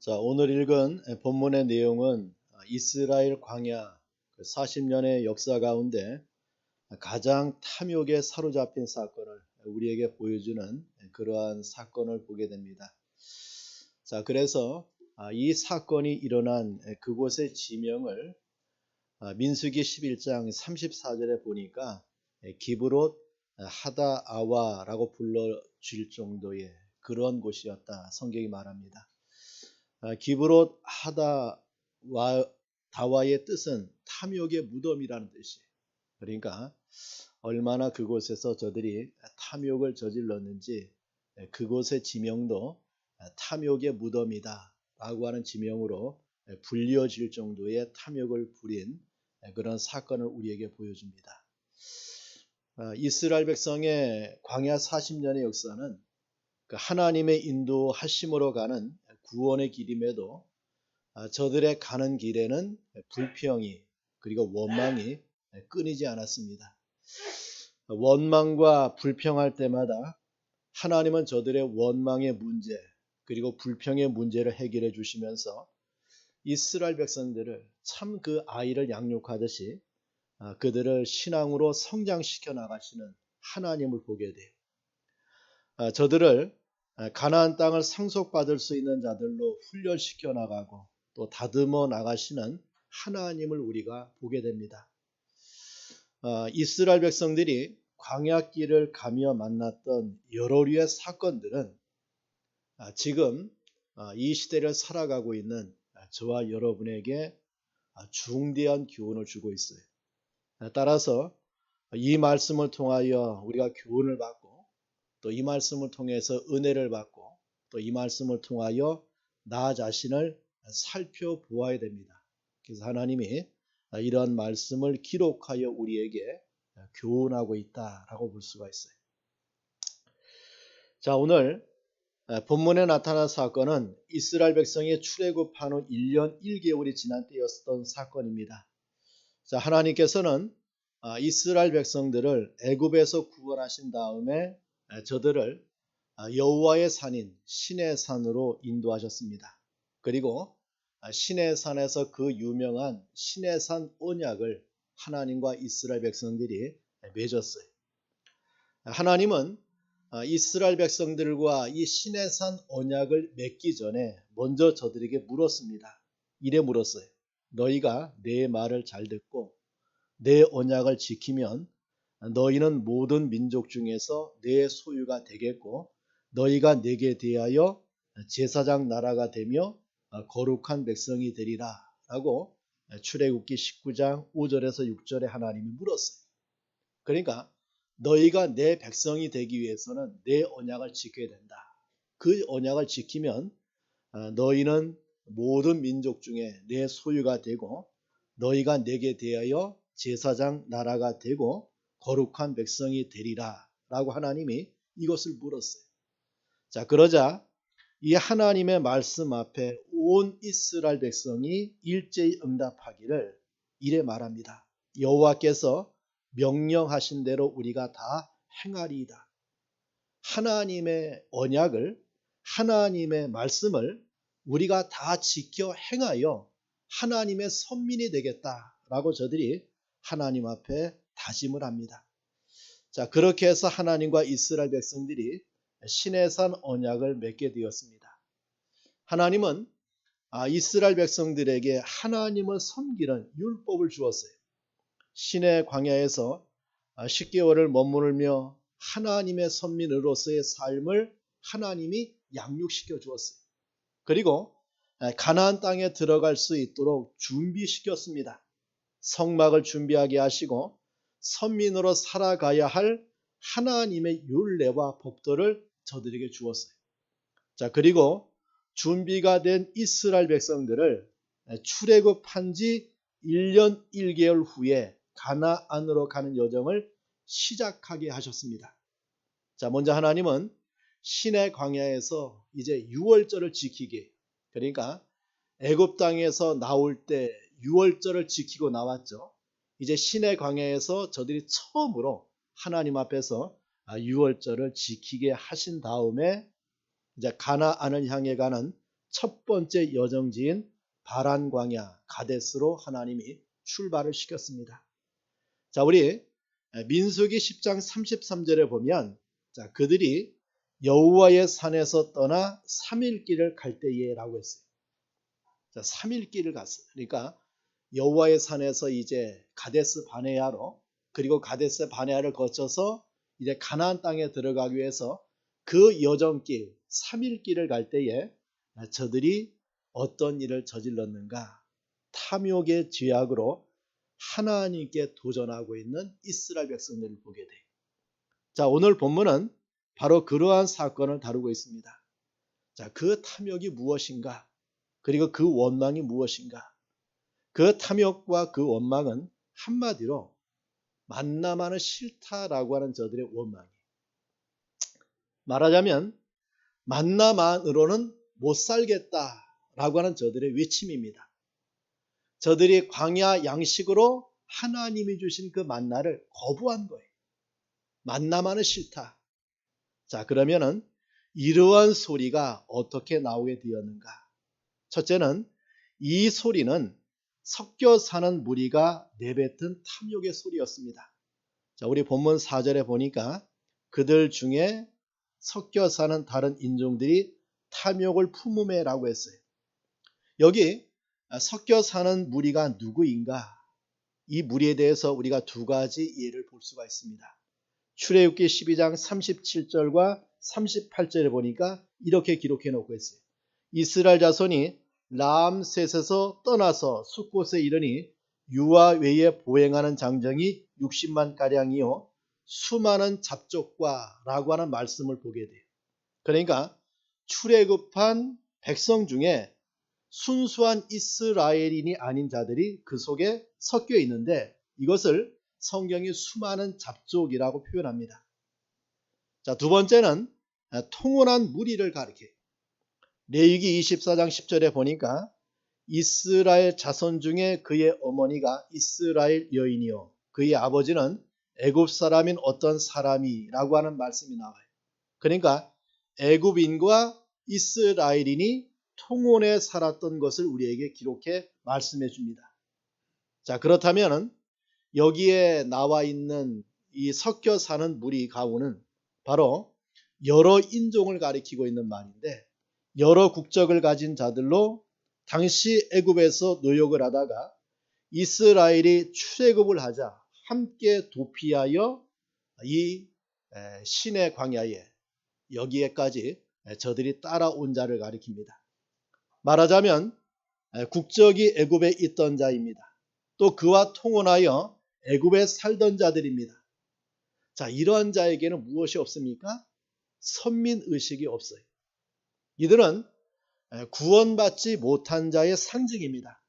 자, 오늘 읽은 본문의 내용은 이스라엘 광야 40년의 역사 가운데 가장 탐욕에 사로잡힌 사건을 우리에게 보여주는 그러한 사건을 보게 됩니다. 자, 그래서 이 사건이 일어난 그곳의 지명을 민수기 11장 34절에 보니까 기브롯 하다아와라고 불러질 정도의 그런 곳이었다 성경이 말합니다. 기브롯 하다와의 뜻은 탐욕의 무덤이라는 뜻이에요. 그러니까 얼마나 그곳에서 저들이 탐욕을 저질렀는지 그곳의 지명도 탐욕의 무덤이다 라고 하는 지명으로 불려질 정도의 탐욕을 부린 그런 사건을 우리에게 보여줍니다. 이스라엘 백성의 광야 40년의 역사는 하나님의 인도하심으로 가는 구원의 길임에도 저들의 가는 길에는 불평이 그리고 원망이 끊이지 않았습니다. 원망과 불평할 때마다 하나님은 저들의 원망의 문제 그리고 불평의 문제를 해결해 주시면서 이스라엘 백성들을 참 그 아이를 양육하듯이 그들을 신앙으로 성장시켜 나가시는 하나님을 보게 돼요. 저들을 가나안 땅을 상속받을 수 있는 자들로 훈련시켜 나가고 또 다듬어 나가시는 하나님을 우리가 보게 됩니다. 이스라엘 백성들이 광야길을 가며 만났던 여러 류의 사건들은 지금 이 시대를 살아가고 있는 저와 여러분에게 중대한 교훈을 주고 있어요. 따라서 이 말씀을 통하여 우리가 교훈을 받고 또 이 말씀을 통해서 은혜를 받고 또 이 말씀을 통하여 나 자신을 살펴보아야 됩니다. 그래서 하나님이 이러한 말씀을 기록하여 우리에게 교훈하고 있다라고 볼 수가 있어요. 자, 오늘 본문에 나타난 사건은 이스라엘 백성이 출애굽한 후 1년 1개월이 지난 때였던 사건입니다. 자, 하나님께서는 이스라엘 백성들을 애굽에서 구원하신 다음에 저들을 여호와의 산인 시내산으로 인도하셨습니다. 그리고 시내산에서 그 유명한 시내산 언약을 하나님과 이스라엘 백성들이 맺었어요. 하나님은 이스라엘 백성들과 이 시내산 언약을 맺기 전에 먼저 저들에게 물었습니다. 이래 물었어요. 너희가 내 말을 잘 듣고 내 언약을 지키면 너희는 모든 민족 중에서 내 소유가 되겠고 너희가 내게 대하여 제사장 나라가 되며 거룩한 백성이 되리라 라고 출애굽기 19장 5절에서 6절에 하나님이 물었어요. 그러니까 너희가 내 백성이 되기 위해서는 내 언약을 지켜야 된다. 그 언약을 지키면 너희는 모든 민족 중에 내 소유가 되고 너희가 내게 대하여 제사장 나라가 되고 거룩한 백성이 되리라 라고 하나님이 이것을 물었어요. 자, 그러자 이 하나님의 말씀 앞에 온 이스라엘 백성이 일제히 응답하기를 이래 말합니다. 여호와께서 명령하신 대로 우리가 다 행하리이다. 하나님의 언약을 하나님의 말씀을 우리가 다 지켜 행하여 하나님의 선민이 되겠다라고 저들이 하나님 앞에 다짐을 합니다. 자, 그렇게 해서 하나님과 이스라엘 백성들이 시내산 언약을 맺게 되었습니다. 하나님은 이스라엘 백성들에게 하나님을 섬기는 율법을 주었어요. 시내 광야에서 10개월을 머무르며 하나님의 선민으로서의 삶을 하나님이 양육시켜 주었어요. 그리고 가나안 땅에 들어갈 수 있도록 준비시켰습니다. 성막을 준비하게 하시고 선민으로 살아가야 할 하나님의 율례와 법도를 저들에게 주었어요. 자, 그리고 준비가 된 이스라엘 백성들을 출애굽한 지 1년 1개월 후에 가나안으로 가는 여정을 시작하게 하셨습니다. 자, 먼저 하나님은 시내 광야에서 이제 유월절을 지키게, 그러니까 애굽 땅에서 나올 때 유월절을 지키고 나왔죠. 이제 시내 광야에서 저들이 처음으로 하나님 앞에서 유월절을 지키게 하신 다음에 이제 가나안을 향해 가는 첫 번째 여정지인 바란 광야 가데스로 하나님이 출발을 시켰습니다. 자, 우리 민수기 10장 33절에 보면 자, 그들이 여호와의 산에서 떠나 3일 길을 갈 때에라고 했어요. 자, 3일 길을 갔어요. 그러니까 여호와의 산에서 이제 가데스 바네아로, 그리고 가데스 바네아를 거쳐서 이제 가나안 땅에 들어가기 위해서 그 여정길 3일 길을 갈 때에 저들이 어떤 일을 저질렀는가? 탐욕의 죄악으로 하나님께 도전하고 있는 이스라엘 백성들을 보게 돼요. 자, 오늘 본문은 바로 그러한 사건을 다루고 있습니다. 자, 그 탐욕이 무엇인가? 그리고 그 원망이 무엇인가? 그 탐욕과 그 원망은 한마디로 만남하는 싫다라고 하는 저들의 원망이에요. 말하자면 만남만으로는 못 살겠다라고 하는 저들의 외침입니다. 저들이 광야 양식으로 하나님이 주신 그 만나를 거부한 거예요. 만남하는 싫다. 자, 그러면은 이러한 소리가 어떻게 나오게 되었는가? 첫째는 이 소리는 섞여 사는 무리가 내뱉은 탐욕의 소리였습니다. 자, 우리 본문 4절에 보니까 그들 중에 섞여 사는 다른 인종들이 탐욕을 품음에라고 했어요. 여기 섞여 사는 무리가 누구인가? 이 무리에 대해서 우리가 두 가지 예를 볼 수가 있습니다. 출애굽기 12장 37절과 38절에 보니까 이렇게 기록해 놓고 있어요. 이스라엘 자손이 람셋에서 떠나서 숫곳에 이르니 유아 외에 보행하는 장정이 60만 가량이요 수많은 잡족과 라고 하는 말씀을 보게 돼요. 그러니까 출애굽한 백성 중에 순수한 이스라엘인이 아닌 자들이 그 속에 섞여 있는데 이것을 성경이 수많은 잡족이라고 표현합니다. 자, 두 번째는 통혼한 무리를 가리켜요. 레위기 24장 10절에 보니까 이스라엘 자손 중에 그의 어머니가 이스라엘 여인이요 그의 아버지는 애굽 사람인 어떤 사람이라고 하는 말씀이 나와요. 그러니까 애굽인과 이스라엘인이 통혼에 살았던 것을 우리에게 기록해 말씀해 줍니다. 자, 그렇다면 여기에 나와 있는 이 섞여 사는 무리 가운은 바로 여러 인종을 가리키고 있는 말인데 여러 국적을 가진 자들로 당시 애굽에서 노역을 하다가 이스라엘이 출애굽을 하자 함께 도피하여 이 시내 광야에 여기에까지 저들이 따라온 자를 가리킵니다. 말하자면 국적이 애굽에 있던 자입니다. 또 그와 통혼하여 애굽에 살던 자들입니다. 자, 이러한 자에게는 무엇이 없습니까? 선민의식이 없어요. 이들은 구원받지 못한 자의 상징입니다.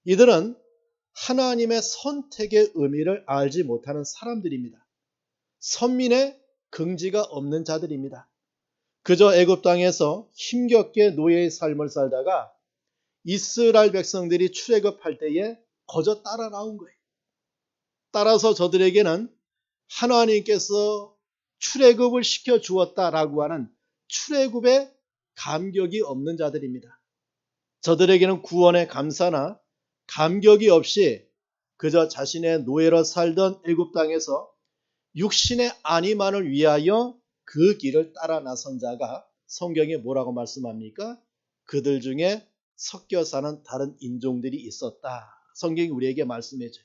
이들은 하나님의 선택의 의미를 알지 못하는 사람들입니다. 선민의 긍지가 없는 자들입니다. 그저 애굽 땅에서 힘겹게 노예의 삶을 살다가 이스라엘 백성들이 출애굽할 때에 거저 따라 나온 거예요. 따라서 저들에게는 하나님께서 출애굽을 시켜 주었다라고 하는 출애굽의 감격이 없는 자들입니다. 저들에게는 구원의 감사나 감격이 없이 그저 자신의 노예로 살던 애굽 땅에서 육신의 안위만을 위하여 그 길을 따라 나선 자가 성경에 뭐라고 말씀합니까? 그들 중에 섞여 사는 다른 인종들이 있었다. 성경이 우리에게 말씀해줘요.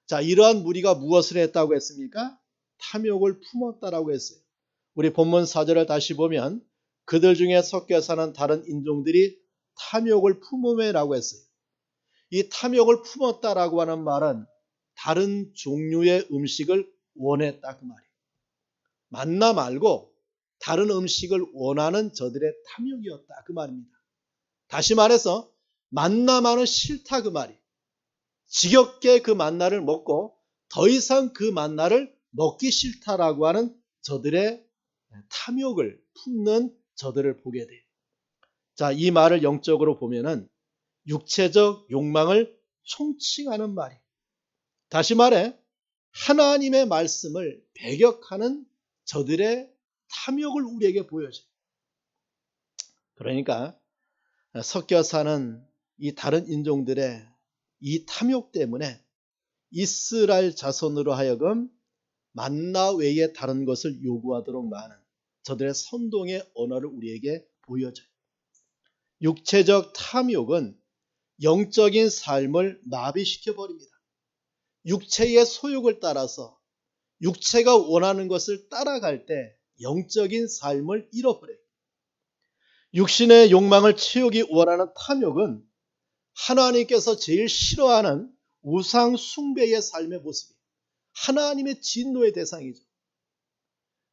자, 이러한 무리가 무엇을 했다고 했습니까? 탐욕을 품었다라고 했어요. 우리 본문 4절을 다시 보면 그들 중에 섞여 사는 다른 인종들이 탐욕을 품음에라고 했어요. 이 탐욕을 품었다라고 하는 말은 다른 종류의 음식을 원했다 그 말이에요. 만나 말고 다른 음식을 원하는 저들의 탐욕이었다 그 말입니다. 다시 말해서 만나만은 싫다 그 말이에요. 지겹게 그 만나를 먹고 더 이상 그 만나를 먹기 싫다라고 하는 저들의 탐욕을 품는 저들을 보게 돼요. 자, 이 말을 영적으로 보면은 육체적 욕망을 총칭하는 말이에요. 다시 말해 하나님의 말씀을 배격하는 저들의 탐욕을 우리에게 보여줘요. 그러니까 섞여 사는 이 다른 인종들의 이 탐욕 때문에 이스라엘 자손으로 하여금 만나 외에 다른 것을 요구하도록 많은 저들의 선동의 언어를 우리에게 보여줘요. 육체적 탐욕은 영적인 삶을 마비시켜 버립니다. 육체의 소욕을 따라서 육체가 원하는 것을 따라갈 때 영적인 삶을 잃어버려요. 육신의 욕망을 채우기 원하는 탐욕은 하나님께서 제일 싫어하는 우상 숭배의 삶의 모습이에요. 하나님의 진노의 대상이죠.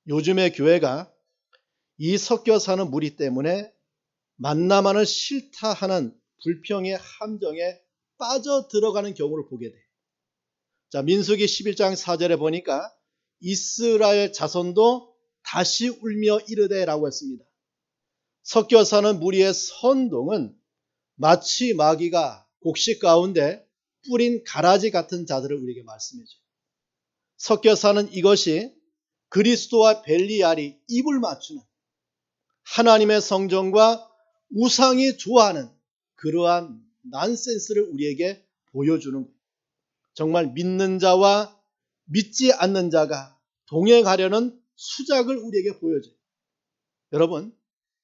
요즘의 교회가 이 섞여 사는 무리 때문에 만나만을 싫다 하는 불평의 함정에 빠져 들어가는 경우를 보게 돼요. 자, 민수기 11장 4절에 보니까 이스라엘 자손도 다시 울며 이르되 라고 했습니다. 섞여 사는 무리의 선동은 마치 마귀가 곡식 가운데 뿌린 가라지 같은 자들을 우리에게 말씀해줘요. 섞여 사는 이것이 그리스도와 벨리알이 입을 맞추는 하나님의 성전과 우상이 좋아하는 그러한 난센스를 우리에게 보여주는 거예요. 정말 믿는 자와 믿지 않는 자가 동행하려는 수작을 우리에게 보여줘요. 여러분,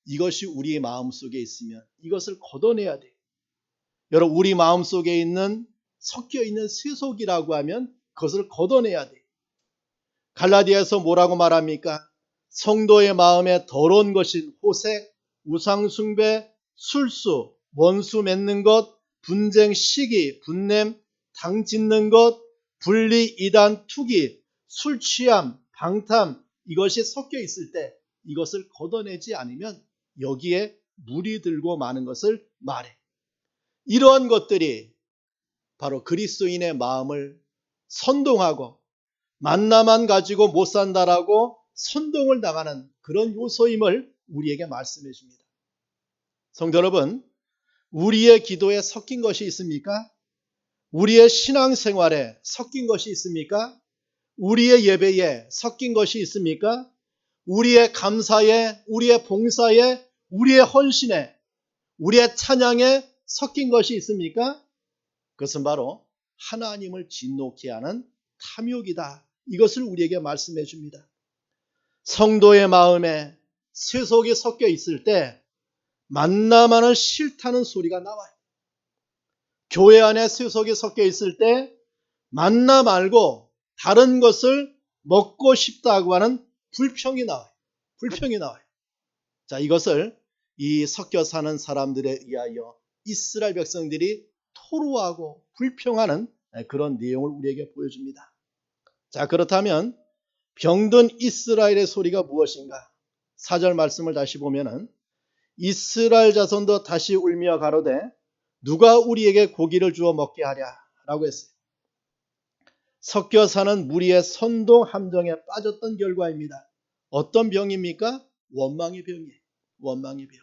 이것이 우리 마음속에 있으면 이것을 걷어내야 돼요. 여러분, 우리 마음속에 있는 섞여 있는 세속이라고 하면 그것을 걷어내야 돼요. 갈라디아에서 뭐라고 말합니까? 성도의 마음에 더러운 것인 호색, 우상숭배, 술수, 원수 맺는 것, 분쟁, 시기, 분냄, 당 짓는 것, 분리, 이단, 투기, 술 취함, 방탐, 이것이 섞여 있을 때 이것을 걷어내지 않으면 여기에 물이 들고 마는 것을 말해. 이러한 것들이 바로 그리스도인의 마음을 선동하고 만나만 가지고 못 산다라고 선동을 당하는 그런 요소임을 우리에게 말씀해 줍니다. 성도 여러분, 우리의 기도에 섞인 것이 있습니까? 우리의 신앙생활에 섞인 것이 있습니까? 우리의 예배에 섞인 것이 있습니까? 우리의 감사에, 우리의 봉사에, 우리의 헌신에, 우리의 찬양에 섞인 것이 있습니까? 그것은 바로 하나님을 진노케 하는 탐욕이다. 이것을 우리에게 말씀해 줍니다. 성도의 마음에 세속이 섞여 있을 때 만나만을 싫다는 소리가 나와요. 교회 안에 세속이 섞여 있을 때 만나 말고 다른 것을 먹고 싶다고 하는 불평이 나와요. 불평이 나와요. 자, 이것을 이 섞여 사는 사람들에 의하여 이스라엘 백성들이 토로하고 불평하는 그런 내용을 우리에게 보여줍니다. 자, 그렇다면 병든 이스라엘의 소리가 무엇인가? 4절 말씀을 다시 보면은 이스라엘 자손도 다시 울며 가로되 누가 우리에게 고기를 주어 먹게 하랴 라고 했어요. 섞여 사는 무리의 선동 함정에 빠졌던 결과입니다. 어떤 병입니까? 원망의 병이에요. 원망의 병.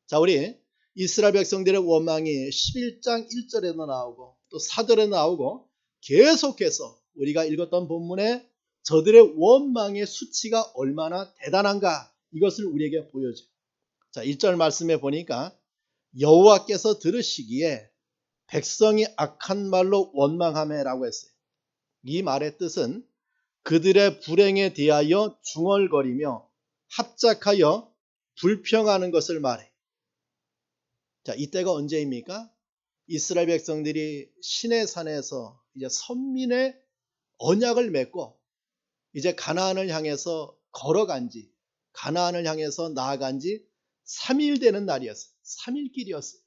자, 우리 이스라엘 백성들의 원망이 11장 1절에도 나오고 또 4절에 나오고 계속해서 우리가 읽었던 본문에 저들의 원망의 수치가 얼마나 대단한가 이것을 우리에게 보여줘요. 자, 1절 말씀에 보니까 여호와께서 들으시기에 백성이 악한 말로 원망하매라고 했어요. 이 말의 뜻은 그들의 불행에 대하여 중얼거리며 합작하여 불평하는 것을 말해. 자, 이때가 언제입니까? 이스라엘 백성들이 시내산에서 이제 선민의 언약을 맺고 이제 가나안을 향해서 걸어간 지, 가나안을 향해서 나아간 지 3일 되는 날이었어요. 3일 길이었어요.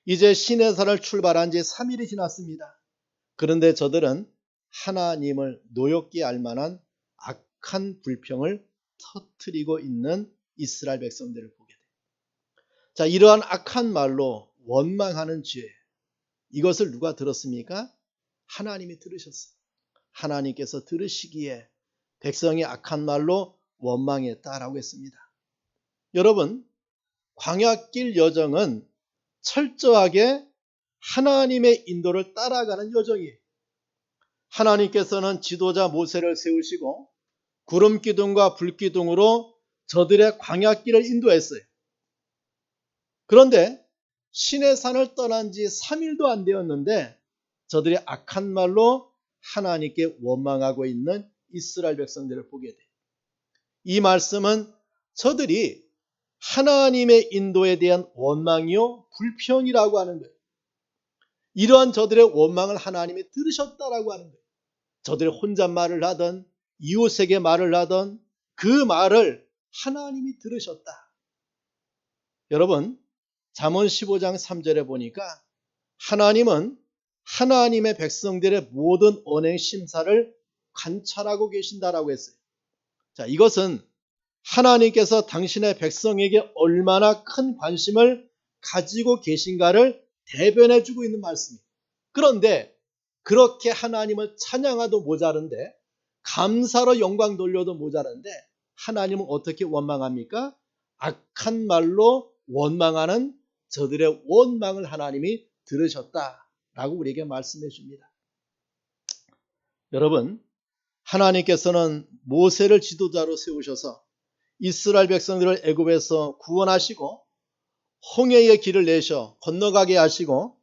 이제 시내산을 출발한 지 3일이 지났습니다. 그런데 저들은 하나님을 노엽게 할 만한 악한 불평을 터뜨리고 있는 이스라엘 백성들을 보게 돼요. 자, 이러한 악한 말로 원망하는 죄, 이것을 누가 들었습니까? 하나님이 들으셨어요. 하나님께서 들으시기에 백성이 악한 말로 원망했다라고 했습니다. 여러분, 광야길 여정은 철저하게 하나님의 인도를 따라가는 여정이에요. 하나님께서는 지도자 모세를 세우시고 구름 기둥과 불 기둥으로 저들의 광야길을 인도했어요. 그런데 시내산을 떠난 지 3일도 안 되었는데 저들이 악한 말로 하나님께 원망하고 있는 이스라엘 백성들을 보게 돼요. 이 말씀은 저들이 하나님의 인도에 대한 원망이요 불평이라고 하는 거예요. 이러한 저들의 원망을 하나님이 들으셨다라고 하는 거예요. 저들이 혼잣말을 하던 이웃에게 말을 하던 그 말을 하나님이 들으셨다. 여러분, 잠언 15장 3절에 보니까 하나님은 하나님의 백성들의 모든 언행 심사를 관찰하고 계신다라고 했어요. 자, 이것은 하나님께서 당신의 백성에게 얼마나 큰 관심을 가지고 계신가를 대변해 주고 있는 말씀입니다. 그런데 그렇게 하나님을 찬양하도 모자른데 감사로 영광 돌려도 모자른데 하나님은 어떻게 원망합니까? 악한 말로 원망하는 저들의 원망을 하나님이 들으셨다라고 우리에게 말씀해 줍니다. 여러분, 하나님께서는 모세를 지도자로 세우셔서 이스라엘 백성들을 애굽에서 구원하시고 홍해의 길을 내셔 건너가게 하시고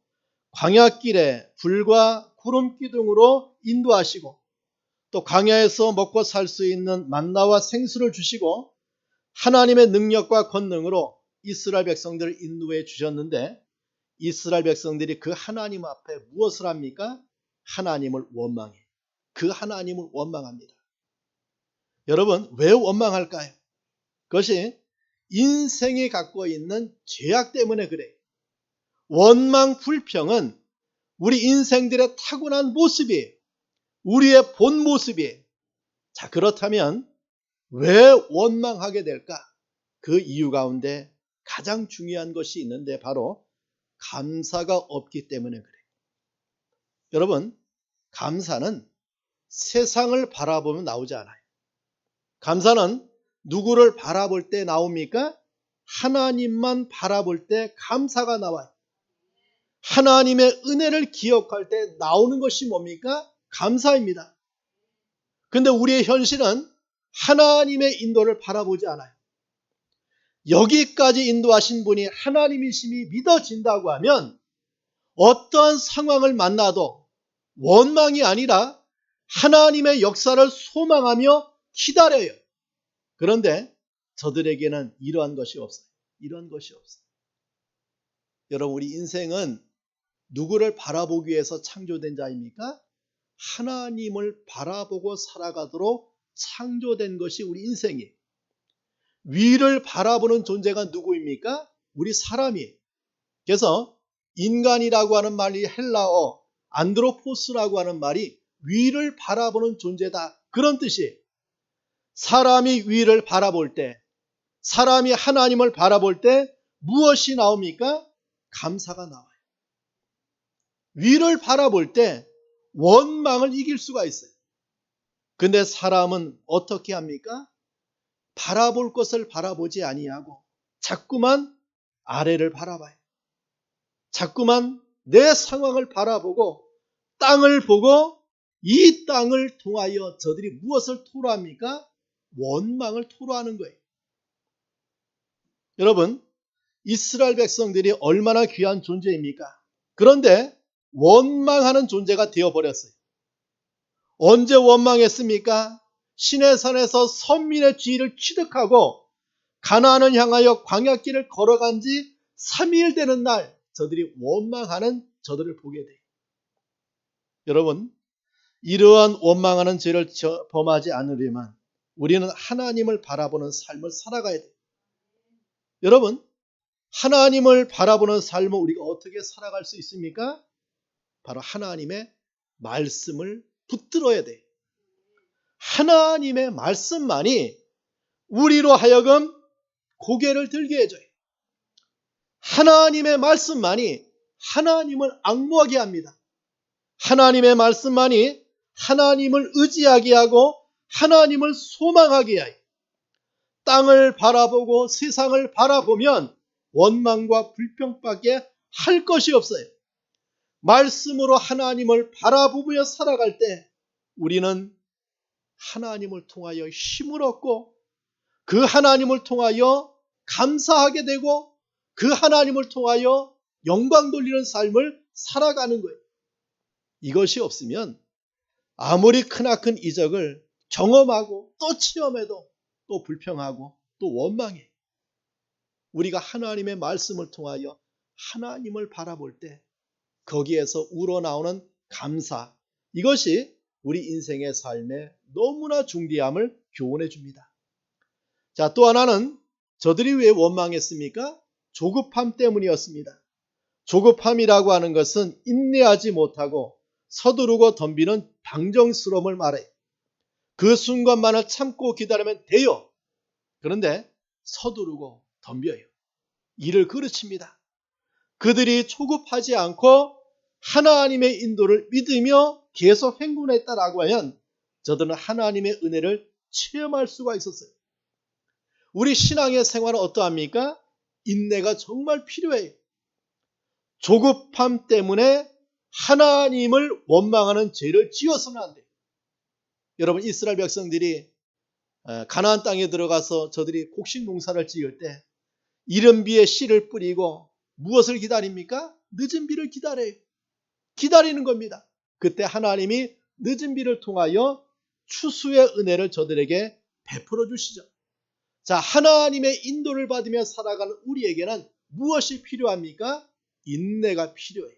광야길에 불과 구름 기둥으로 인도하시고 또 광야에서 먹고 살 수 있는 만나와 생수를 주시고 하나님의 능력과 권능으로 이스라엘 백성들을 인도해 주셨는데 이스라엘 백성들이 그 하나님 앞에 무엇을 합니까? 하나님을 원망해. 그 하나님을 원망합니다. 여러분, 왜 원망할까요? 그것이 인생이 갖고 있는 죄악 때문에 그래요. 원망, 불평은 우리 인생들의 타고난 모습이에요. 우리의 본 모습이에요. 자, 그렇다면 왜 원망하게 될까? 그 이유 가운데 가장 중요한 것이 있는데 바로 감사가 없기 때문에 그래요. 여러분, 감사는 세상을 바라보면 나오지 않아요. 감사는 누구를 바라볼 때 나옵니까? 하나님만 바라볼 때 감사가 나와요. 하나님의 은혜를 기억할 때 나오는 것이 뭡니까? 감사입니다. 그런데 우리의 현실은 하나님의 인도를 바라보지 않아요. 여기까지 인도하신 분이 하나님이심이 믿어진다고 하면 어떠한 상황을 만나도 원망이 아니라 하나님의 역사를 소망하며 기다려요. 그런데 저들에게는 이러한 것이 없어요. 이런 것이 없어요. 여러분, 우리 인생은 누구를 바라보기 위해서 창조된 자입니까? 하나님을 바라보고 살아가도록 창조된 것이 우리 인생이에요. 위를 바라보는 존재가 누구입니까? 우리 사람이에요. 그래서 인간이라고 하는 말이 헬라어 안드로포스라고 하는 말이 위를 바라보는 존재다. 그런 뜻이에요. 사람이 위를 바라볼 때, 사람이 하나님을 바라볼 때 무엇이 나옵니까? 감사가 나와요. 위를 바라볼 때 원망을 이길 수가 있어요. 근데 사람은 어떻게 합니까? 바라볼 것을 바라보지 아니하고 자꾸만 아래를 바라봐요. 자꾸만 내 상황을 바라보고 땅을 보고 이 땅을 통하여 저들이 무엇을 토로합니까? 원망을 토로하는 거예요. 여러분, 이스라엘 백성들이 얼마나 귀한 존재입니까? 그런데 원망하는 존재가 되어버렸어요. 언제 원망했습니까? 시내산에서 선민의 지위를 취득하고 가나안을 향하여 광야길을 걸어간 지 3일 되는 날 저들이 원망하는 저들을 보게 돼요. 여러분, 이러한 원망하는 죄를 범하지 않으려면 우리는 하나님을 바라보는 삶을 살아가야 돼요. 여러분, 하나님을 바라보는 삶을 우리가 어떻게 살아갈 수 있습니까? 바로 하나님의 말씀을 붙들어야 돼요. 하나님의 말씀만이 우리로 하여금 고개를 들게 해줘요. 하나님의 말씀만이 하나님을 앙모하게 합니다. 하나님의 말씀만이 하나님을 의지하게 하고 하나님을 소망하게 해요. 땅을 바라보고 세상을 바라보면 원망과 불평밖에 할 것이 없어요. 말씀으로 하나님을 바라보며 살아갈 때 우리는 하나님을 통하여 힘을 얻고 그 하나님을 통하여 감사하게 되고 그 하나님을 통하여 영광 돌리는 삶을 살아가는 거예요. 이것이 없으면 아무리 크나큰 이적을 경험하고 또 체험해도 또 불평하고 또 원망해. 우리가 하나님의 말씀을 통하여 하나님을 바라볼 때 거기에서 우러나오는 감사, 이것이 우리 인생의 삶에 너무나 중대함을 교훈해 줍니다. 자, 또 하나는 저들이 왜 원망했습니까? 조급함 때문이었습니다. 조급함이라고 하는 것은 인내하지 못하고 서두르고 덤비는 방정스러움을 말해. 그 순간만을 참고 기다리면 돼요. 그런데 서두르고 덤벼요. 일을 그르칩니다. 그들이 초급하지 않고 하나님의 인도를 믿으며 계속 행군했다라고 하면 저들은 하나님의 은혜를 체험할 수가 있었어요. 우리 신앙의 생활은 어떠합니까? 인내가 정말 필요해요. 조급함 때문에 하나님을 원망하는 죄를 지어서는 안 돼요. 여러분, 이스라엘 백성들이 가나안 땅에 들어가서 저들이 곡식 농사를 지을 때 이른 비에 씨를 뿌리고 무엇을 기다립니까? 늦은 비를 기다려요. 기다리는 겁니다. 그때 하나님이 늦은 비를 통하여 추수의 은혜를 저들에게 베풀어 주시죠. 자, 하나님의 인도를 받으며 살아가는 우리에게는 무엇이 필요합니까? 인내가 필요해요.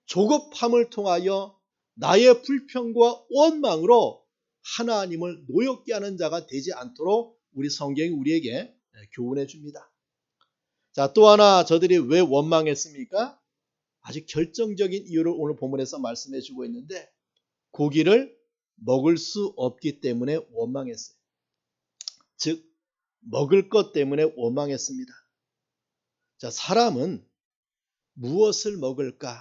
조급함을 통하여 나의 불평과 원망으로 하나님을 노엽게 하는 자가 되지 않도록 우리 성경이 우리에게 교훈해 줍니다. 자, 또 하나 저들이 왜 원망했습니까? 아주 결정적인 이유를 오늘 본문에서 말씀해 주고 있는데 고기를 먹을 수 없기 때문에 원망했어요. 즉 먹을 것 때문에 원망했습니다. 자, 사람은 무엇을 먹을까,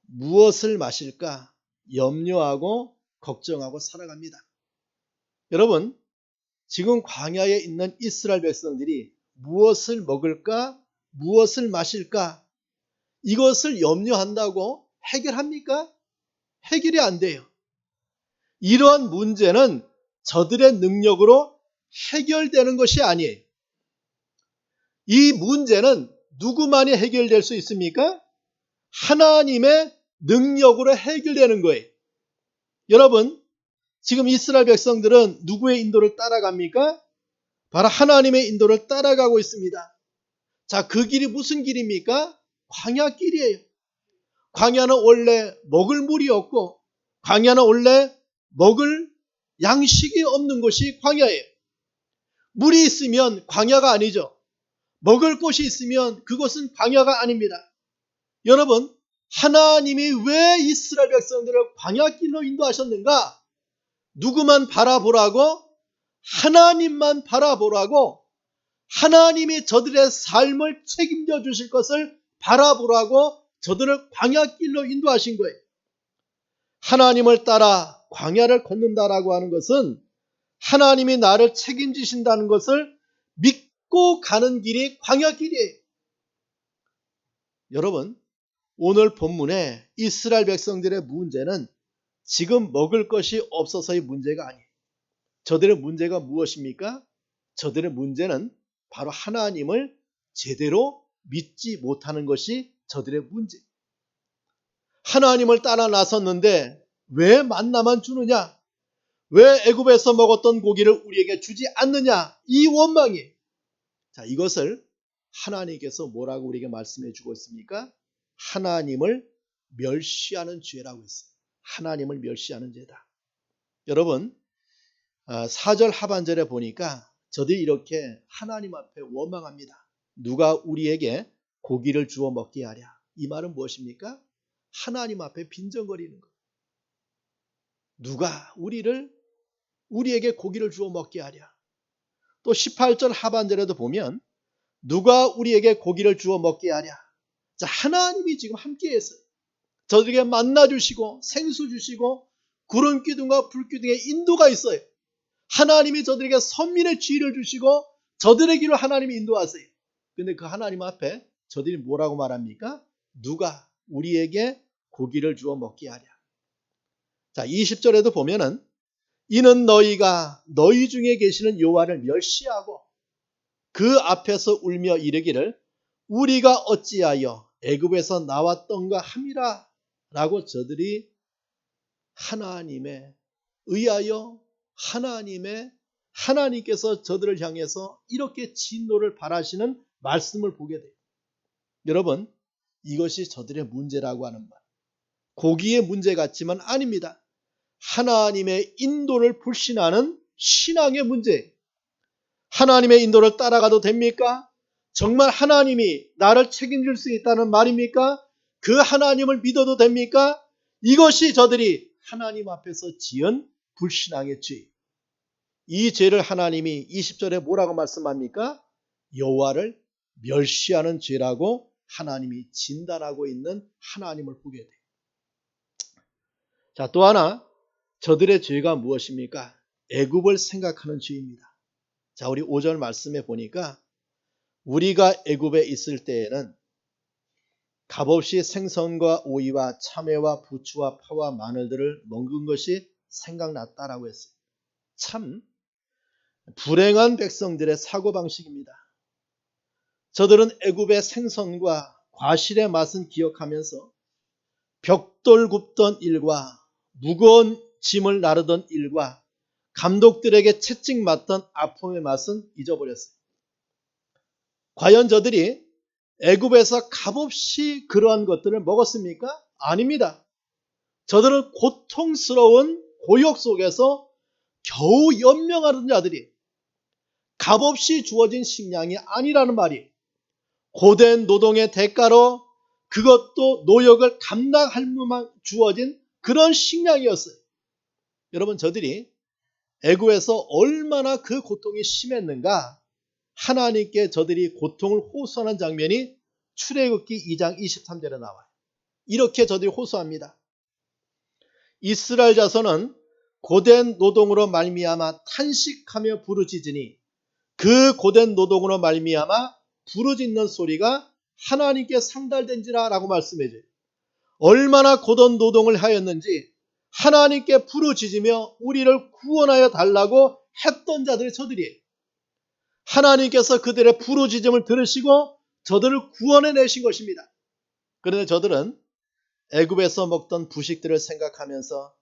무엇을 마실까 염려하고 걱정하고 살아갑니다. 여러분, 지금 광야에 있는 이스라엘 백성들이 무엇을 먹을까, 무엇을 마실까 이것을 염려한다고 해결합니까? 해결이 안 돼요. 이러한 문제는 저들의 능력으로 해결되는 것이 아니에요. 이 문제는 누구만이 해결될 수 있습니까? 하나님의 능력으로 해결되는 거예요. 여러분, 지금 이스라엘 백성들은 누구의 인도를 따라갑니까? 바로 하나님의 인도를 따라가고 있습니다. 자, 그 길이 무슨 길입니까? 광야 길이에요. 광야는 원래 먹을 물이 없고 광야는 원래 먹을 양식이 없는 곳이 광야예요. 물이 있으면 광야가 아니죠. 먹을 곳이 있으면 그것은 광야가 아닙니다. 여러분, 하나님이 왜 이스라엘 백성들을 광야길로 인도하셨는가? 누구만 바라보라고? 하나님만 바라보라고, 하나님이 저들의 삶을 책임져 주실 것을 바라보라고 저들을 광야길로 인도하신 거예요. 하나님을 따라 광야를 걷는다라고 하는 것은 하나님이 나를 책임지신다는 것을 믿고 가는 길이 광야길이에요. 여러분, 오늘 본문에 이스라엘 백성들의 문제는 지금 먹을 것이 없어서의 문제가 아니에요. 저들의 문제가 무엇입니까? 저들의 문제는 바로 하나님을 제대로 믿지 못하는 것이 저들의 문제. 하나님을 따라 나섰는데 왜 만나만 주느냐? 왜 애굽에서 먹었던 고기를 우리에게 주지 않느냐? 이 원망이에요. 자, 이것을 하나님께서 뭐라고 우리에게 말씀해 주고 있습니까? 하나님을 멸시하는 죄라고 했어요. 하나님을 멸시하는 죄다. 여러분, 4절 하반절에 보니까 저들이 이렇게 하나님 앞에 원망합니다. 누가 우리에게 고기를 주어 먹게 하랴. 이 말은 무엇입니까? 하나님 앞에 빈정거리는 것. 누가 우리에게 고기를 주어 먹게 하랴. 또 18절 하반절에도 보면 누가 우리에게 고기를 주어 먹게 하랴. 자, 하나님이 지금 함께해서 저들에게 만나 주시고 생수 주시고 구름 기둥과 불 기둥의 인도가 있어요. 하나님이 저들에게 선민의 지혜를 주시고 저들의 길을 하나님이 인도하세요. 근데 그 하나님 앞에 저들이 뭐라고 말합니까? 누가 우리에게 고기를 주어 먹게 하랴. 자, 20절에도 보면은 이는 너희가 너희 중에 계시는 여호와를 멸시하고 그 앞에서 울며 이르기를 우리가 어찌하여 애굽에서 나왔던가 함이라 라고 저들이 하나님에 의하여 하나님께서 저들을 향해서 이렇게 진노를 바라시는 말씀을 보게 돼요. 여러분, 이것이 저들의 문제라고 하는 말, 고기의 문제 같지만 아닙니다. 하나님의 인도를 불신하는 신앙의 문제예요. 하나님의 인도를 따라가도 됩니까? 정말 하나님이 나를 책임질 수 있다는 말입니까? 그 하나님을 믿어도 됩니까? 이것이 저들이 하나님 앞에서 지은 불신앙의 죄. 이 죄를 하나님이 20절에 뭐라고 말씀합니까? 여호와를 멸시하는 죄라고 하나님이 진단하고 있는 하나님을 보게 돼요. 자, 또 하나 저들의 죄가 무엇입니까? 애굽을 생각하는 죄입니다. 자, 우리 5절 말씀에 보니까 우리가 애굽에 있을 때에는 값없이 생선과 오이와 참외와 부추와 파와 마늘들을 먹은 것이 생각났다라고 했어요. 참 불행한 백성들의 사고방식입니다. 저들은 애굽의 생선과 과실의 맛은 기억하면서 벽돌 굽던 일과 무거운 짐을 나르던 일과 감독들에게 채찍 맞던 아픔의 맛은 잊어버렸어요. 과연 저들이 애굽에서 값없이 그러한 것들을 먹었습니까? 아닙니다. 저들은 고통스러운 고역 속에서 겨우 연명하는 자들이 값없이 주어진 식량이 아니라는 말이 고된 노동의 대가로 그것도 노역을 감당할 만큼 주어진 그런 식량이었어요. 여러분, 저들이 애굽에서 얼마나 그 고통이 심했는가, 하나님께 저들이 고통을 호소하는 장면이 출애굽기 2장 23절에 나와요. 이렇게 저들이 호소합니다. 이스라엘 자손은 고된 노동으로 말미암아 탄식하며 부르짖으니 그 고된 노동으로 말미암아 부르짖는 소리가 하나님께 상달된지라 라고 말씀해줘요. 얼마나 고된 노동을 하였는지 하나님께 부르짖으며 우리를 구원하여 달라고 했던 자들이 저들이에요. 하나님께서 그들의 부르짖음을 들으시고 저들을 구원해 내신 것입니다. 그런데 저들은 애굽에서 먹던 부식들을 생각하면서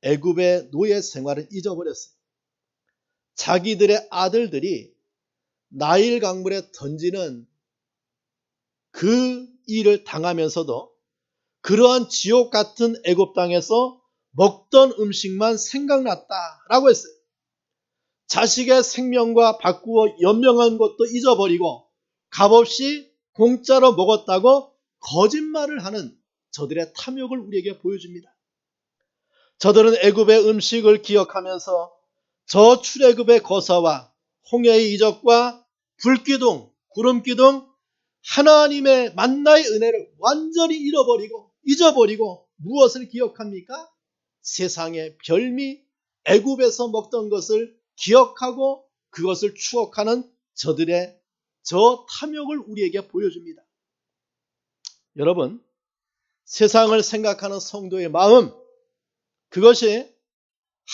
애굽의 노예 생활을 잊어버렸어요. 자기들의 아들들이 나일 강물에 던지는 그 일을 당하면서도 그러한 지옥 같은 애굽 땅에서 먹던 음식만 생각났다라고 했어요. 자식의 생명과 바꾸어 연명한 것도 잊어버리고 값없이 공짜로 먹었다고 거짓말을 하는 저들의 탐욕을 우리에게 보여줍니다. 저들은 애굽의 음식을 기억하면서 저 출애굽의 거사와 홍해의 이적과 불기둥, 구름기둥, 하나님의 만나의 은혜를 완전히 잊어버리고 무엇을 기억합니까? 세상의 별미, 애굽에서 먹던 것을 기억하고 그것을 추억하는 저들의 저 탐욕을 우리에게 보여줍니다. 여러분, 세상을 생각하는 성도의 마음, 그것이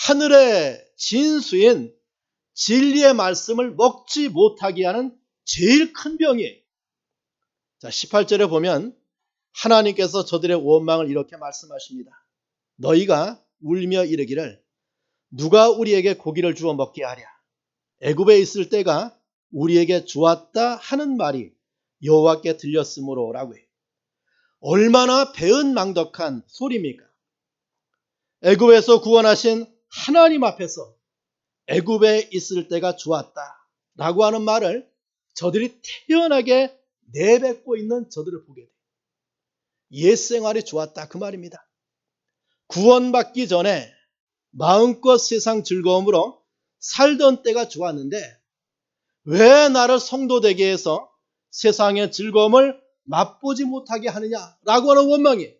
하늘의 진수인 진리의 말씀을 먹지 못하게 하는 제일 큰 병이에요. 자, 18절에 보면 하나님께서 저들의 원망을 이렇게 말씀하십니다. 너희가 울며 이르기를 누가 우리에게 고기를 주어 먹게 하랴. 애굽에 있을 때가 우리에게 좋았다 하는 말이 여호와께 들렸으므로 라고 해요. 얼마나 배은망덕한 소리입니까? 애굽에서 구원하신 하나님 앞에서 애굽에 있을 때가 좋았다 라고 하는 말을 저들이 태연하게 내뱉고 있는 저들을 보게 돼요. 옛 생활이 좋았다 그 말입니다. 구원받기 전에 마음껏 세상 즐거움으로 살던 때가 좋았는데 왜 나를 성도 되게 해서 세상의 즐거움을 맛보지 못하게 하느냐라고 하는 원망이에요.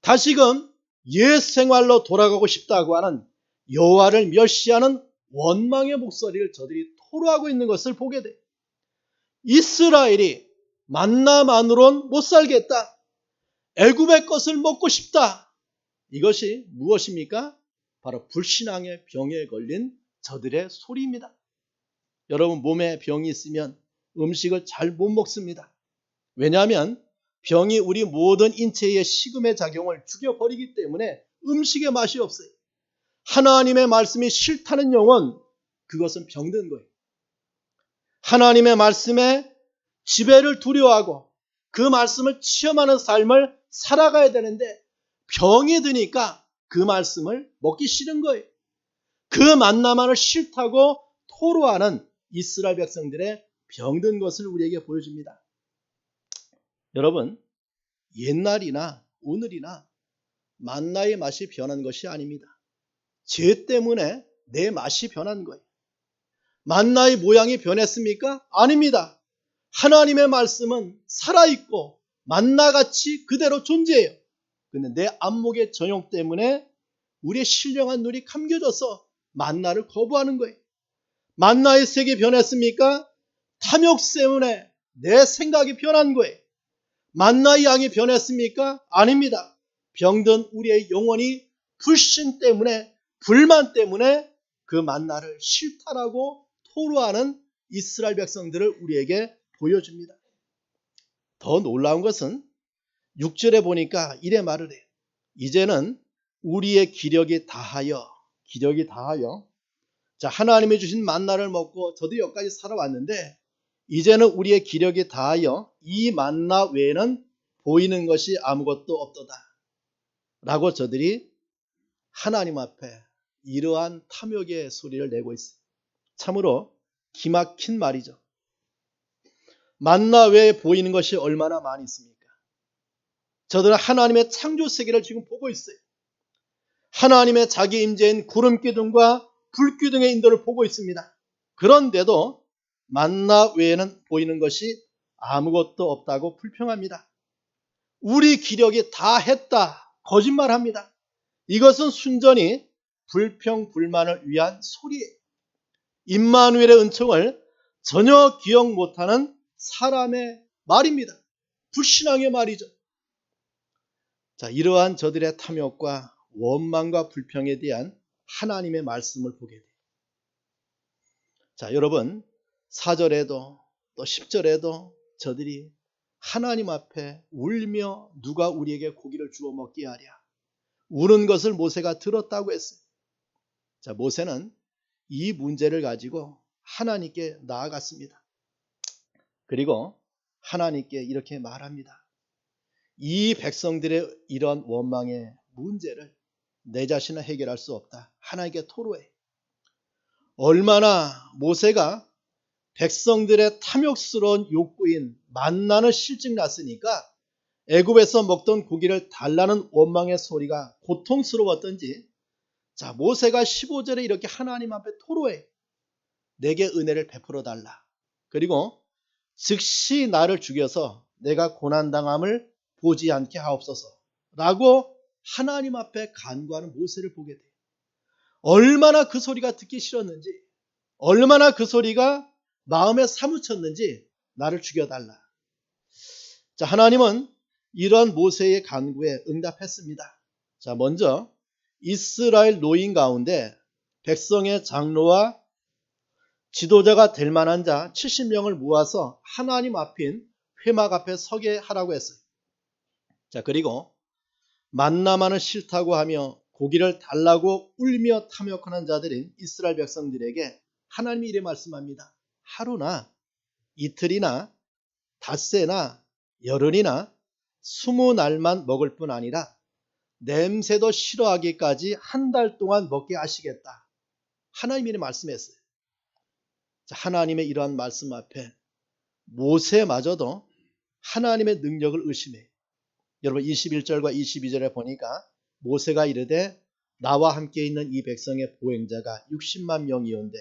다시금 옛 생활로 돌아가고 싶다고 하는 여호와를 멸시하는 원망의 목소리를 저들이 토로하고 있는 것을 보게 돼요. 이스라엘이 만나만으로는 못 살겠다. 애굽의 것을 먹고 싶다. 이것이 무엇입니까? 바로 불신앙의 병에 걸린 저들의 소리입니다. 여러분, 몸에 병이 있으면 음식을 잘 못 먹습니다. 왜냐하면 병이 우리 모든 인체의 식음의 작용을 죽여버리기 때문에 음식의 맛이 없어요. 하나님의 말씀이 싫다는 영혼, 그것은 병든 거예요. 하나님의 말씀에 지배를 두려워하고 그 말씀을 체험하는 삶을 살아가야 되는데 병이 드니까 그 말씀을 먹기 싫은 거예요. 그 만나만을 싫다고 토로하는 이스라엘 백성들의 병든 것을 우리에게 보여줍니다. 여러분, 옛날이나 오늘이나 만나의 맛이 변한 것이 아닙니다. 죄 때문에 내 맛이 변한 거예요. 만나의 모양이 변했습니까? 아닙니다. 하나님의 말씀은 살아있고 만나같이 그대로 존재해요. 그런데 내 안목의 전용 때문에 우리의 신령한 눈이 감겨져서 만나를 거부하는 거예요. 만나의 색이 변했습니까? 탐욕 때문에 내 생각이 변한 거예요. 만나의 양이 변했습니까? 아닙니다. 병든 우리의 영혼이 불신 때문에, 불만 때문에 그 만나를 싫다라고 토로하는 이스라엘 백성들을 우리에게 보여줍니다. 더 놀라운 것은 6절에 보니까 이래 말을 해요. 이제는 우리의 기력이 다하여 자, 하나님이 주신 만나를 먹고 저도 여기까지 살아왔는데 이제는 우리의 기력이 다하여 이 만나 외에는 보이는 것이 아무것도 없도다 라고 저들이 하나님 앞에 이러한 탐욕의 소리를 내고 있어요. 참으로 기막힌 말이죠. 만나 외에 보이는 것이 얼마나 많이 있습니까? 저들은 하나님의 창조 세계를 지금 보고 있어요. 하나님의 자기 임재인 구름 기둥과 불 기둥의 인도를 보고 있습니다. 그런데도 만나 외에는 보이는 것이 아무것도 없다고 불평합니다. 우리 기력이 다 했다. 거짓말합니다. 이것은 순전히 불평 불만을 위한 소리예요. 임마누엘의 은총을 전혀 기억 못하는 사람의 말입니다. 불신앙의 말이죠. 자, 이러한 저들의 탐욕과 원망과 불평에 대한 하나님의 말씀을 보게 돼요. 자, 여러분 4절에도 또 10절에도 저들이 하나님 앞에 울며 누가 우리에게 고기를 주워 먹게 하랴 우는 것을 모세가 들었다고 했어요. 자, 모세는 이 문제를 가지고 하나님께 나아갔습니다. 그리고 하나님께 이렇게 말합니다. 이 백성들의 이런 원망의 문제를 내 자신은 해결할 수 없다. 하나님께 토로해. 얼마나 모세가 백성들의 탐욕스러운 욕구인 만나는 실증났으니까 애굽에서 먹던 고기를 달라는 원망의 소리가 고통스러웠던지 자, 모세가 15절에 이렇게 하나님 앞에 토로해. 내게 은혜를 베풀어 달라. 그리고 즉시 나를 죽여서 내가 고난당함을 보지 않게 하옵소서 라고 하나님 앞에 간구하는 모세를 보게 돼요. 얼마나 그 소리가 듣기 싫었는지, 얼마나 그 소리가 마음에 사무쳤는지 나를 죽여달라. 자, 하나님은 이러한 모세의 간구에 응답했습니다. 자, 먼저 이스라엘 노인 가운데 백성의 장로와 지도자가 될 만한 자 70명을 모아서 하나님 앞인 회막 앞에 서게 하라고 했어요. 자, 그리고 만나만은 싫다고 하며 고기를 달라고 울며 탐욕하는 자들인 이스라엘 백성들에게 하나님이 이래 말씀합니다. 하루나 이틀이나 닷새나 열흘이나 20날만 먹을 뿐 아니라 냄새도 싫어하기까지 한 달 동안 먹게 하시겠다. 하나님이 이래 말씀했어요. 자, 하나님의 이러한 말씀 앞에 모세마저도 하나님의 능력을 의심해. 여러분 21절과 22절에 보니까 모세가 이르되 나와 함께 있는 이 백성의 보행자가 60만 명이온데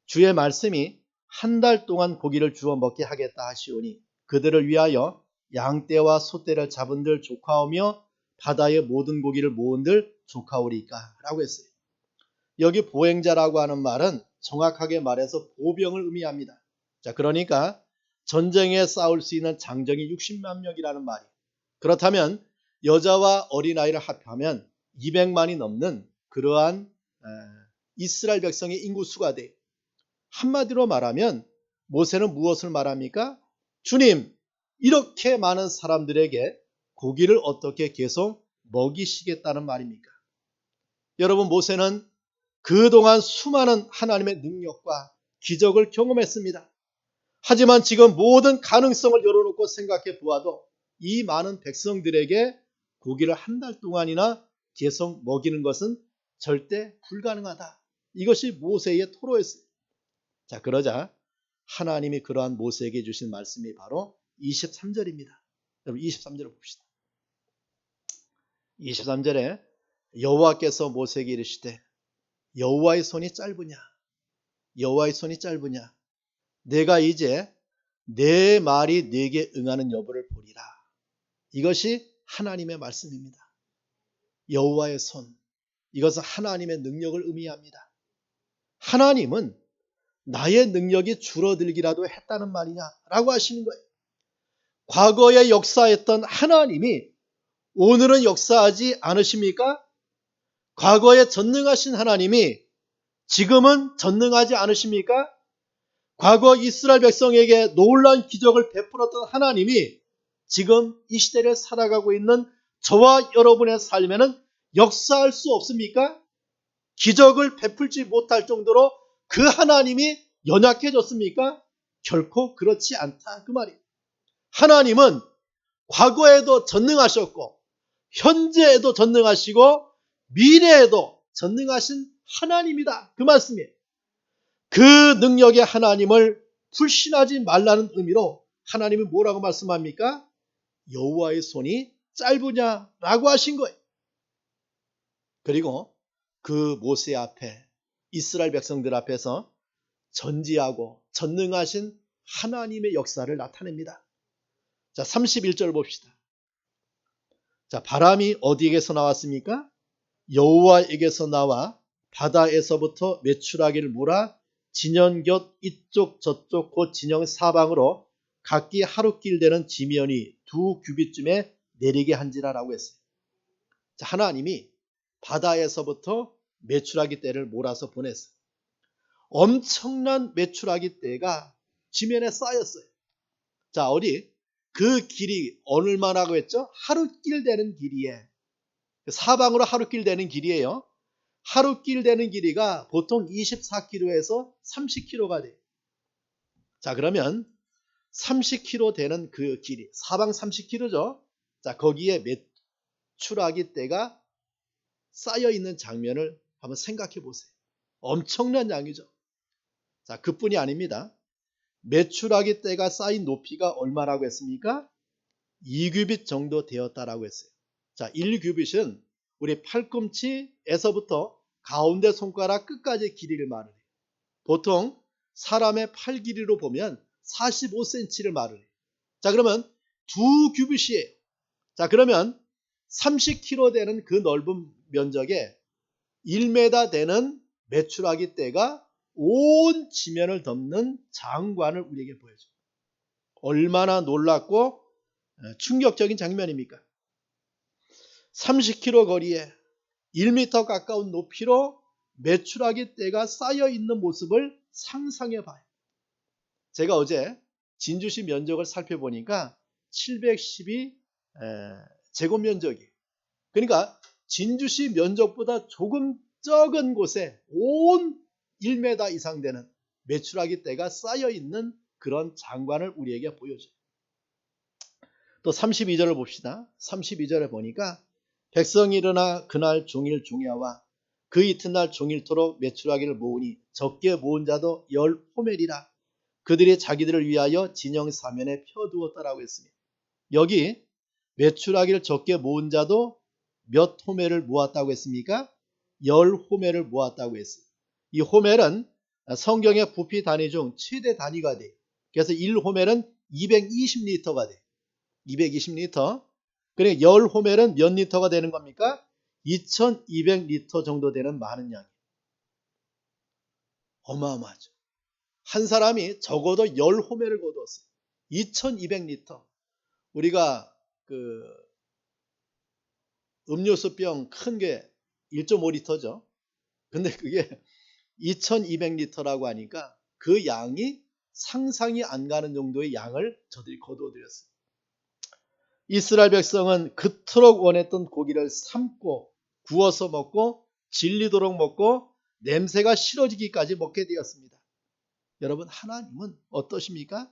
주의 말씀이 한 달 동안 고기를 주워 먹게 하겠다 하시오니 그들을 위하여 양떼와 소떼를 잡은들 조카오며 바다의 모든 고기를 모은들 조카오리까 라고 했어요. 여기 보행자라고 하는 말은 정확하게 말해서 보병을 의미합니다. 자, 그러니까 전쟁에 싸울 수 있는 장정이 60만 명이라는 말이에요. 그렇다면 여자와 어린아이를 합하면 200만이 넘는 그러한 이스라엘 백성의 인구수가 돼요. 한마디로 말하면 모세는 무엇을 말합니까? 주님, 이렇게 많은 사람들에게 고기를 어떻게 계속 먹이시겠다는 말입니까? 여러분, 모세는 그동안 수많은 하나님의 능력과 기적을 경험했습니다. 하지만 지금 모든 가능성을 열어놓고 생각해 보아도 이 많은 백성들에게 고기를 한 달 동안이나 계속 먹이는 것은 절대 불가능하다. 이것이 모세의 토로였어요. 자, 그러자 하나님이 그러한 모세에게 주신 말씀이 바로 23절입니다. 여러분 23절을 봅시다. 23절에 여호와께서 모세에게 이르시되 여호와의 손이 짧으냐? 여호와의 손이 짧으냐? 내가 이제 내 말이 네게 응하는 여부를 보리라. 이것이 하나님의 말씀입니다. 여호와의 손, 이것은 하나님의 능력을 의미합니다. 하나님은 나의 능력이 줄어들기라도 했다는 말이냐라고 하시는 거예요. 과거에 역사했던 하나님이 오늘은 역사하지 않으십니까? 과거에 전능하신 하나님이 지금은 전능하지 않으십니까? 과거 이스라엘 백성에게 놀라운 기적을 베풀었던 하나님이 지금 이 시대를 살아가고 있는 저와 여러분의 삶에는 역사할 수 없습니까? 기적을 베풀지 못할 정도로 그 하나님이 연약해졌습니까? 결코 그렇지 않다 그 말이에요. 하나님은 과거에도 전능하셨고 현재에도 전능하시고 미래에도 전능하신 하나님이다 그 말씀이에요. 그 능력의 하나님을 불신하지 말라는 의미로 하나님이 뭐라고 말씀합니까? 여호와의 손이 짧으냐라고 하신 거예요. 그리고 그 모세 앞에 이스라엘 백성들 앞에서 전지하고 전능하신 하나님의 역사를 나타냅니다. 자, 31절 봅시다. 자, 바람이 어디에게서 나왔습니까? 여호와에게서 나와 바다에서부터 메추라기를 몰아 진영 곁 이쪽 저쪽 곧 진영 사방으로 각기 하루길 되는 지면이 2규빗쯤에 내리게 한지라라고 했어요. 자, 하나님이 바다에서부터 메추라기 떼를 몰아서 보냈어요. 엄청난 메추라기 떼가 지면에 쌓였어요. 자, 어디 그 길이 얼마나고 했죠? 하루길 되는 길이에 사방으로 하루길 되는 길이에요. 하루길 되는 길이가 보통 24km에서 30km가 돼요. 자, 그러면 30km 되는 그 길이 사방 30km죠. 자, 거기에 메추라기 떼가 쌓여 있는 장면을 한번 생각해 보세요. 엄청난 양이죠. 자, 그뿐이 아닙니다. 메추라기 떼가 쌓인 높이가 얼마라고 했습니까? 2규빗 정도 되었다라고 했어요. 자, 1규빗은 우리 팔꿈치에서부터 가운데 손가락 끝까지 길이를 말을 해요. 보통 사람의 팔 길이로 보면 45cm를 말을 해요. 자, 그러면 2규빗이에요. 자, 그러면 30km 되는 그 넓은 면적에 1m 되는 메추라기 떼가 온 지면을 덮는 장관을 우리에게 보여줘요. 얼마나 놀랍고 충격적인 장면입니까? 30km 거리에 1m 가까운 높이로 메추라기 떼가 쌓여 있는 모습을 상상해 봐요. 제가 어제 진주시 면적을 살펴보니까 712 제곱면적이에요. 그러니까 진주시 면적보다 조금 적은 곳에 온 1m 이상 되는 메추라기 떼가 쌓여 있는 그런 장관을 우리에게 보여줘요. 또 32절을 봅시다. 32절에 보니까 백성이 일어나 그날 종일 종야와 그 이튿날 종일토록 메추라기를 모으니 적게 모은 자도 10호멜이라 그들이 자기들을 위하여 진영 사면에 펴두었다라고 했습니다. 여기 메추라기를 적게 모은 자도 몇 호멜을 모았다고 했습니까? 10호멜을 모았다고 했어요. 이 호멜은 성경의 부피 단위 중 최대 단위가 돼요. 그래서 1호멜은 220리터가 돼요. 220리터. 그러니까 10호멜은 몇 리터가 되는 겁니까? 2200리터 정도 되는 많은 양이에요. 어마어마하죠. 한 사람이 적어도 10호멜을 거두었어요. 2200리터. 우리가 그 음료수병 큰 게 1.5리터죠. 근데 그게 2200리터라고 하니까 그 양이 상상이 안 가는 정도의 양을 저들이 거두어들였어요. 이스라엘 백성은 그토록 원했던 고기를 삶고 구워서 먹고 질리도록 먹고 냄새가 싫어지기까지 먹게 되었습니다. 여러분, 하나님은 어떠십니까?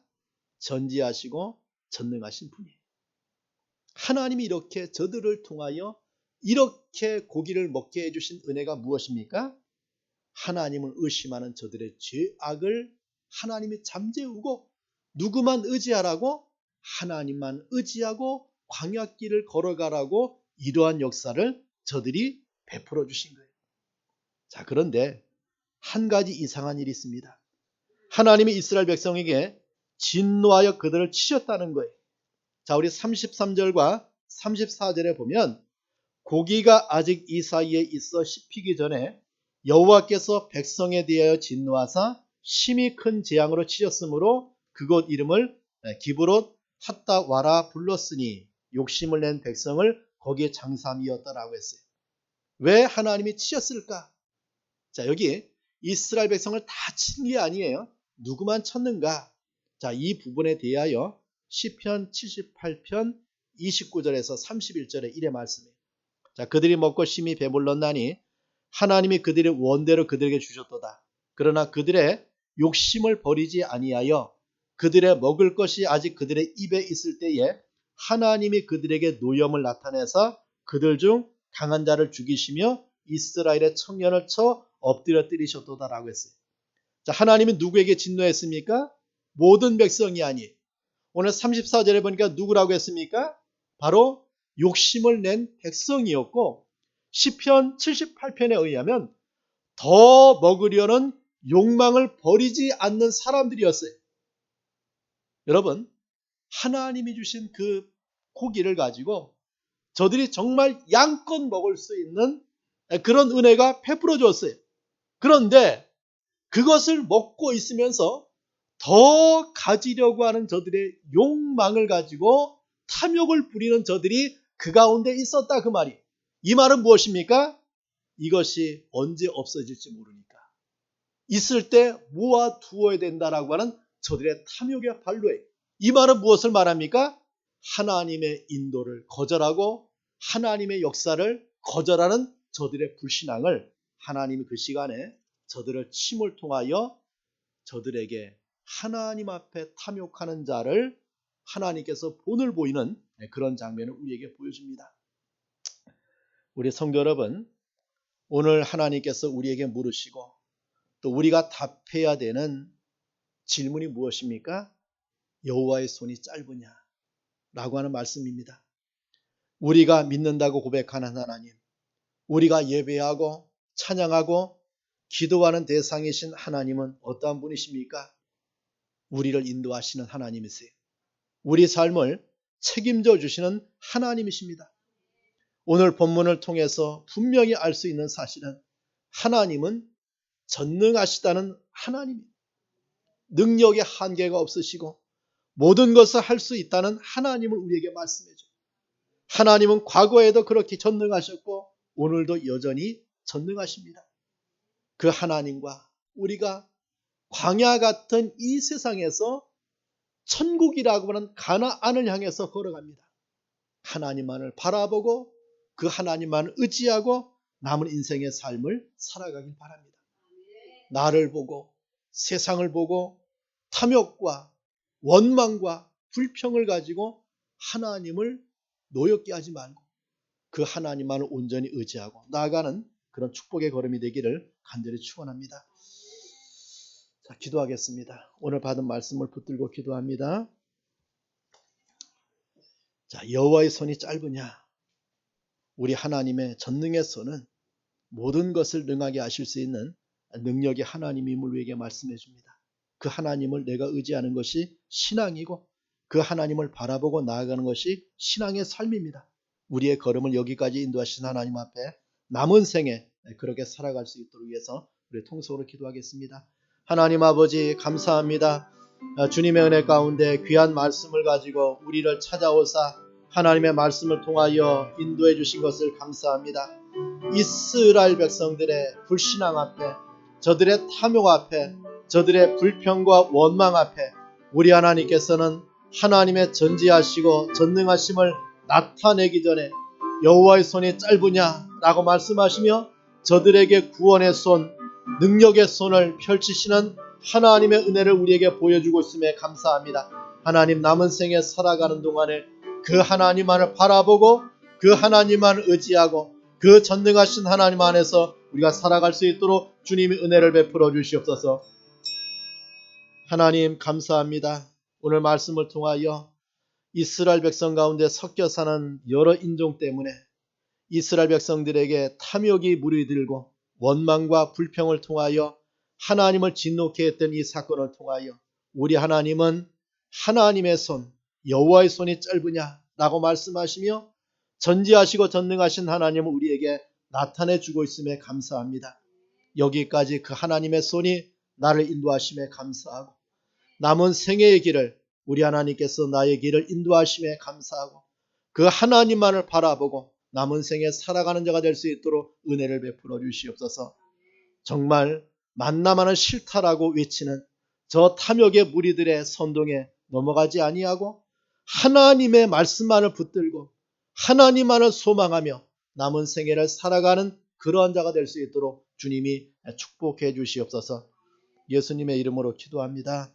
전지하시고 전능하신 분이에요. 하나님이 이렇게 저들을 통하여 이렇게 고기를 먹게 해주신 은혜가 무엇입니까? 하나님을 의심하는 저들의 죄악을 하나님이 잠재우고 누구만 의지하라고? 하나님만 의지하고 광야길을 걸어가라고 이러한 역사를 저들이 베풀어 주신 거예요. 자, 그런데 한 가지 이상한 일이 있습니다. 하나님이 이스라엘 백성에게 진노하여 그들을 치셨다는 거예요. 자, 우리 33절과 34절에 보면 고기가 아직 이 사이에 있어 씹히기 전에 여호와께서 백성에 대하여 진노하사 심히 큰 재앙으로 치셨으므로 그곳 이름을 기브롯 핫다와라 불렀으니 욕심을 낸 백성을 거기에 장삼이었다라고 했어요. 왜 하나님이 치셨을까? 자, 여기 이스라엘 백성을 다 친 게 아니에요. 누구만 쳤는가? 자, 이 부분에 대하여 시편 78편 29절에서 31절에 이래 말씀해요. 자, 그들이 먹고 심히 배불렀나니 하나님이 그들의 원대로 그들에게 주셨도다. 그러나 그들의 욕심을 버리지 아니하여 그들의 먹을 것이 아직 그들의 입에 있을 때에 하나님이 그들에게 노염을 나타내서 그들 중 강한 자를 죽이시며 이스라엘의 청년을 쳐 엎드려 때리셨도다라고 했어요. 자, 하나님은 누구에게 진노했습니까? 모든 백성이 아니에요. 오늘 34절에 보니까 누구라고 했습니까? 바로 욕심을 낸 백성이었고 시편 78편에 의하면 더 먹으려는 욕망을 버리지 않는 사람들이었어요. 여러분, 하나님이 주신 그 고기를 가지고 저들이 정말 양껏 먹을 수 있는 그런 은혜가 베풀어 줬어요. 그런데 그것을 먹고 있으면서 더 가지려고 하는 저들의 욕망을 가지고 탐욕을 부리는 저들이 그 가운데 있었다 그 말이. 이 말은 무엇입니까? 이것이 언제 없어질지 모르니까 있을 때 모아 두어야 된다라고 하는 저들의 탐욕의 발로에. 이 말은 무엇을 말합니까? 하나님의 인도를 거절하고 하나님의 역사를 거절하는 저들의 불신앙을 하나님이 그 시간에 저들을 침을 통하여 저들에게 하나님 앞에 탐욕하는 자를 하나님께서 본을 보이는 그런 장면을 우리에게 보여줍니다. 우리 성도 여러분, 오늘 하나님께서 우리에게 물으시고 또 우리가 답해야 되는 질문이 무엇입니까? 여호와의 손이 짧으냐? 라고 하는 말씀입니다. 우리가 믿는다고 고백하는 하나님, 우리가 예배하고 찬양하고 기도하는 대상이신 하나님은 어떠한 분이십니까? 우리를 인도하시는 하나님이세요. 우리 삶을 책임져 주시는 하나님이십니다. 오늘 본문을 통해서 분명히 알 수 있는 사실은 하나님은 전능하시다는 하나님, 능력의 한계가 없으시고 모든 것을 할 수 있다는 하나님을 우리에게 말씀해 줘요. 하나님은 과거에도 그렇게 전능하셨고 오늘도 여전히 전능하십니다. 그 하나님과 우리가 광야 같은 이 세상에서 천국이라고 하는 가나안을 향해서 걸어갑니다. 하나님만을 바라보고 그 하나님만을 의지하고 남은 인생의 삶을 살아가길 바랍니다. 나를 보고 세상을 보고 탐욕과 원망과 불평을 가지고 하나님을 노엽게 하지 말고 그 하나님만을 온전히 의지하고 나아가는 그런 축복의 걸음이 되기를 간절히 축원합니다. 자, 기도하겠습니다. 오늘 받은 말씀을 붙들고 기도합니다. 자, 여호와의 손이 짧으냐? 우리 하나님의 전능의 손은 모든 것을 능하게 하실 수 있는 능력의 하나님임을 우리에게 말씀해 줍니다. 그 하나님을 내가 의지하는 것이 신앙이고 그 하나님을 바라보고 나아가는 것이 신앙의 삶입니다. 우리의 걸음을 여기까지 인도하신 하나님 앞에 남은 생에 그렇게 살아갈 수 있도록 위해서 우리 통성으로 기도하겠습니다. 하나님 아버지 감사합니다. 주님의 은혜 가운데 귀한 말씀을 가지고 우리를 찾아오사 하나님의 말씀을 통하여 인도해 주신 것을 감사합니다. 이스라엘 백성들의 불신앙 앞에 저들의 탐욕 앞에 저들의 불평과 원망 앞에 우리 하나님께서는 하나님의 전지하시고 전능하심을 나타내기 전에 여호와의 손이 짧으냐라고 말씀하시며 저들에게 구원의 손, 능력의 손을 펼치시는 하나님의 은혜를 우리에게 보여주고 있음에 감사합니다. 하나님, 남은 생에 살아가는 동안에 그 하나님만을 바라보고 그 하나님만을 의지하고 그 전능하신 하나님 안에서 우리가 살아갈 수 있도록 주님이 은혜를 베풀어 주시옵소서. 하나님, 감사합니다. 오늘 말씀을 통하여 이스라엘 백성 가운데 섞여 사는 여러 인종 때문에 이스라엘 백성들에게 탐욕이 무리들고 원망과 불평을 통하여 하나님을 진노케 했던 이 사건을 통하여 우리 하나님은 하나님의 손, 여호와의 손이 짧으냐라고 말씀하시며 전지하시고 전능하신 하나님을 우리에게 나타내 주고 있음에 감사합니다. 여기까지 그 하나님의 손이 나를 인도하심에 감사하고 남은 생애의 길을 우리 하나님께서 나의 길을 인도하심에 감사하고 그 하나님만을 바라보고 남은 생에 살아가는 자가 될 수 있도록 은혜를 베풀어 주시옵소서. 정말 만나마는 싫다라고 외치는 저 탐욕의 무리들의 선동에 넘어가지 아니하고 하나님의 말씀만을 붙들고 하나님만을 소망하며 남은 생애를 살아가는 그러한 자가 될 수 있도록 주님이 축복해 주시옵소서. 예수님의 이름으로 기도합니다.